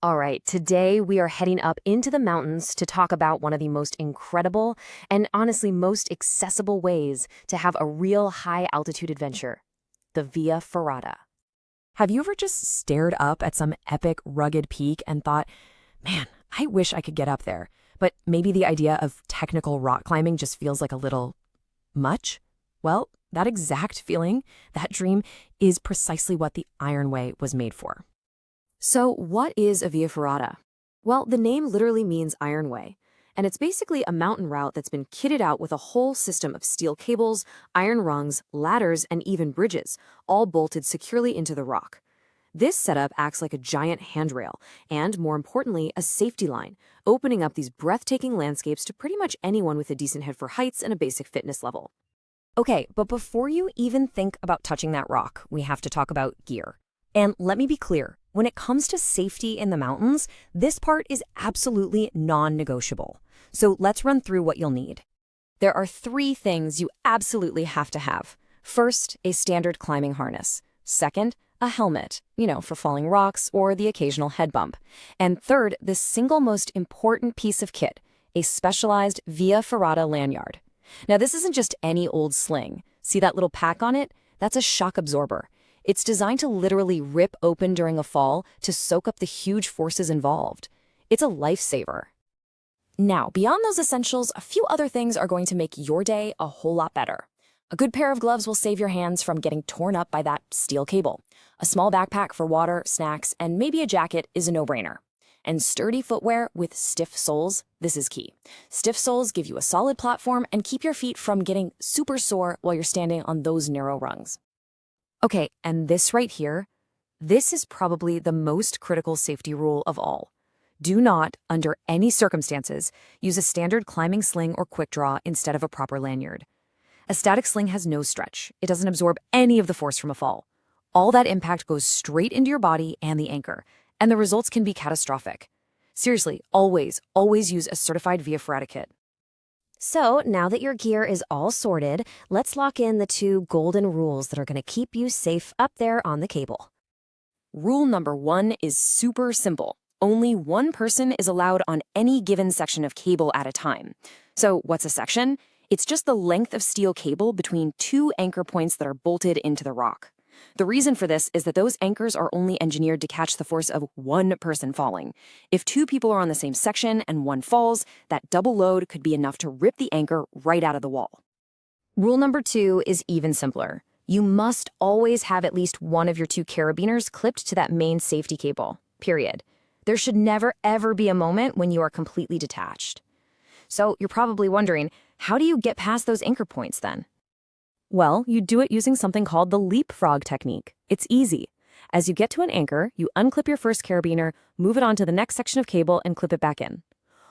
All right, today we are heading up into the mountains to talk about one of the most incredible and honestly most accessible ways to have a real high altitude adventure, the Via Ferrata. Have you ever just stared up at some epic, rugged peak and thought, man, I wish I could get up there, but maybe the idea of technical rock climbing just feels like a little much? Well, that exact feeling, that dream, is precisely what the Iron Way was made for. So what is a Via Ferrata? Well, the name literally means Iron Way, and it's basically a mountain route that's been kitted out with a whole system of steel cables, iron rungs, ladders, and even bridges, all bolted securely into the rock. This setup acts like a giant handrail and, more importantly, a safety line, opening up these breathtaking landscapes to pretty much anyone with a decent head for heights and a basic fitness level. Okay, but before you even think about touching that rock, we have to talk about gear. And let me be clear, when it comes to safety in the mountains, this part is absolutely non-negotiable. So let's run through what you'll need. There are three things you absolutely have to have. First, a standard climbing harness. Second, a helmet, for falling rocks or the occasional head bump. And third, the single most important piece of kit, a specialized Via Ferrata lanyard. Now, this isn't just any old sling. See that little pack on it? That's a shock absorber. It's designed to literally rip open during a fall to soak up the huge forces involved. It's a lifesaver. Now, beyond those essentials, a few other things are going to make your day a whole lot better. A good pair of gloves will save your hands from getting torn up by that steel cable. A small backpack for water, snacks, and maybe a jacket is a no-brainer. And sturdy footwear with stiff soles, this is key. Stiff soles give you a solid platform and keep your feet from getting super sore while you're standing on those narrow rungs. Okay, and this right here, this is probably the most critical safety rule of all. Do not, under any circumstances, use a standard climbing sling or quick draw instead of a proper lanyard. A static sling has no stretch. It doesn't absorb any of the force from a fall. All that impact goes straight into your body and the anchor, and the results can be catastrophic. Seriously, always use a certified Via Ferrata kit. So now that your gear is all sorted, let's lock in the two golden rules that are going to keep you safe up there on the cable. Rule number 1 is super simple. Only one person is allowed on any given section of cable at a time. So what's a section? It's just the length of steel cable between two anchor points that are bolted into the rock. The reason for this is that those anchors are only engineered to catch the force of one person falling. If two people are on the same section and one falls, that double load could be enough to rip the anchor right out of the wall. Rule number 2 is even simpler. You must always have at least one of your two carabiners clipped to that main safety cable, period. There should never, ever be a moment when you are completely detached. So you're probably wondering, how do you get past those anchor points then? Well, you do it using something called the leapfrog technique. It's easy. As you get to an anchor, you unclip your first carabiner, move it onto the next section of cable, and clip it back in.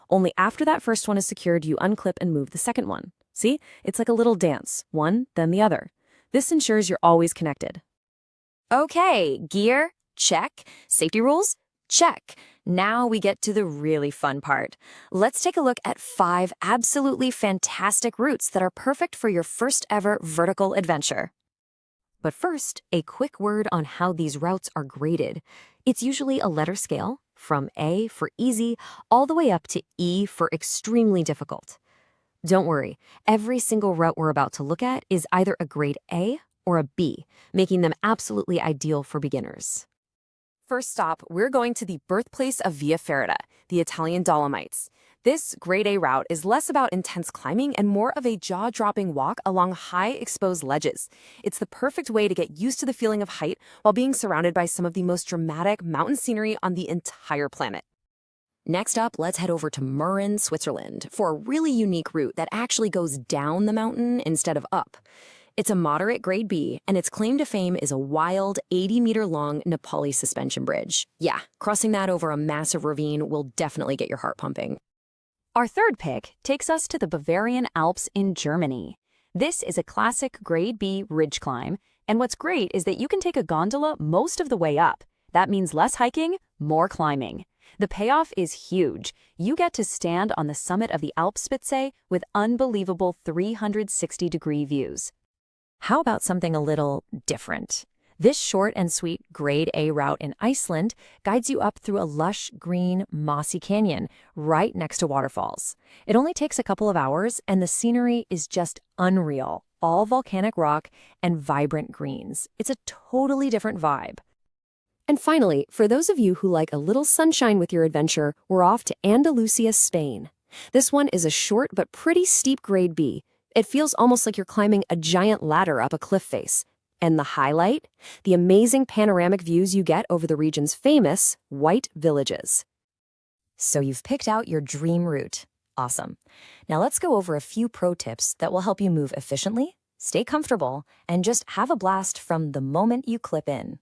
Only after that first one is secured, you unclip and move the second one. See? It's like a little dance, one, then the other. This ensures you're always connected. Okay, gear, check. Safety rules, check. Now we get to the really fun part. Let's take a look at 5 absolutely fantastic routes that are perfect for your first ever vertical adventure. But first, a quick word on how these routes are graded. It's usually a letter scale, from A for easy, all the way up to E for extremely difficult. Don't worry, every single route we're about to look at is either a grade A or a B, making them absolutely ideal for beginners. First stop, we're going to the birthplace of Via Ferrata, the Italian Dolomites. This grade A route is less about intense climbing and more of a jaw-dropping walk along high exposed ledges. It's the perfect way to get used to the feeling of height while being surrounded by some of the most dramatic mountain scenery on the entire planet. Next up, let's head over to Mürren, Switzerland, for a really unique route that actually goes down the mountain instead of up. It's a moderate grade B, and its claim to fame is a wild 80-meter-long Nepali suspension bridge. Yeah, crossing that over a massive ravine will definitely get your heart pumping. Our third pick takes us to the Bavarian Alps in Germany. This is a classic grade B ridge climb, and what's great is that you can take a gondola most of the way up. That means less hiking, more climbing. The payoff is huge. You get to stand on the summit of the Alpspitze with unbelievable 360-degree views. How about something a little different? This short and sweet Grade A route in Iceland guides you up through a lush, green, mossy canyon right next to waterfalls. It only takes a couple of hours, and the scenery is just unreal. All volcanic rock and vibrant greens. It's a totally different vibe. And finally, for those of you who like a little sunshine with your adventure, we're off to Andalusia, Spain. This one is a short but pretty steep Grade B. It feels almost like you're climbing a giant ladder up a cliff face. And the highlight? The amazing panoramic views you get over the region's famous white villages. So you've picked out your dream route. Awesome. Now let's go over a few pro tips that will help you move efficiently, stay comfortable, and just have a blast from the moment you clip in.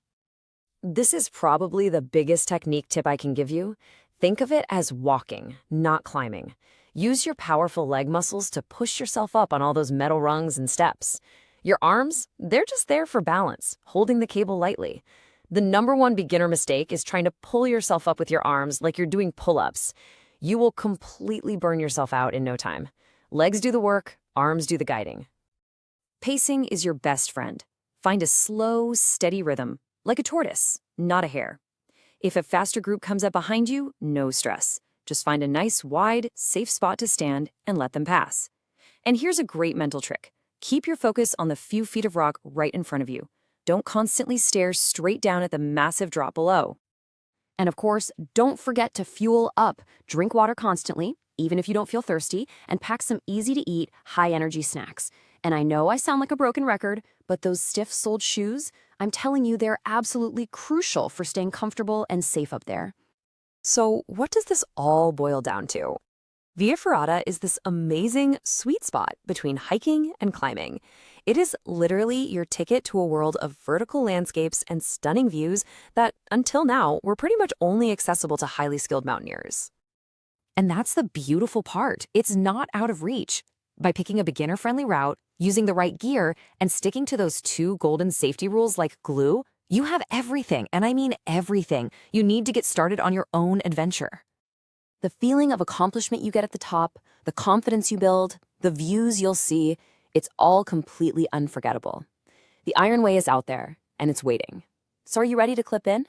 This is probably the biggest technique tip I can give you. Think of it as walking, not climbing. Use your powerful leg muscles to push yourself up on all those metal rungs and steps. Your arms, they're just there for balance, holding the cable lightly. The #1 beginner mistake is trying to pull yourself up with your arms like you're doing pull-ups. You will completely burn yourself out in no time. Legs do the work, arms do the guiding. Pacing is your best friend. Find a slow, steady rhythm, like a tortoise, not a hare. If a faster group comes up behind you, no stress. Just find a nice, wide, safe spot to stand and let them pass. And here's a great mental trick. Keep your focus on the few feet of rock right in front of you. Don't constantly stare straight down at the massive drop below. And of course, don't forget to fuel up. Drink water constantly, even if you don't feel thirsty, and pack some easy-to-eat, high-energy snacks. And I know I sound like a broken record, but those stiff-soled shoes, I'm telling you, they're absolutely crucial for staying comfortable and safe up there. So what does this all boil down to? Via Ferrata is this amazing sweet spot between hiking and climbing. It is literally your ticket to a world of vertical landscapes and stunning views that, until now, were pretty much only accessible to highly skilled mountaineers. And that's the beautiful part. It's not out of reach. By picking a beginner-friendly route, using the right gear, and sticking to those 2 golden safety rules like glue, you have everything, and I mean everything, you need to get started on your own adventure. The feeling of accomplishment you get at the top, the confidence you build, the views you'll see, it's all completely unforgettable. The Iron Way is out there, and it's waiting. So are you ready to clip in?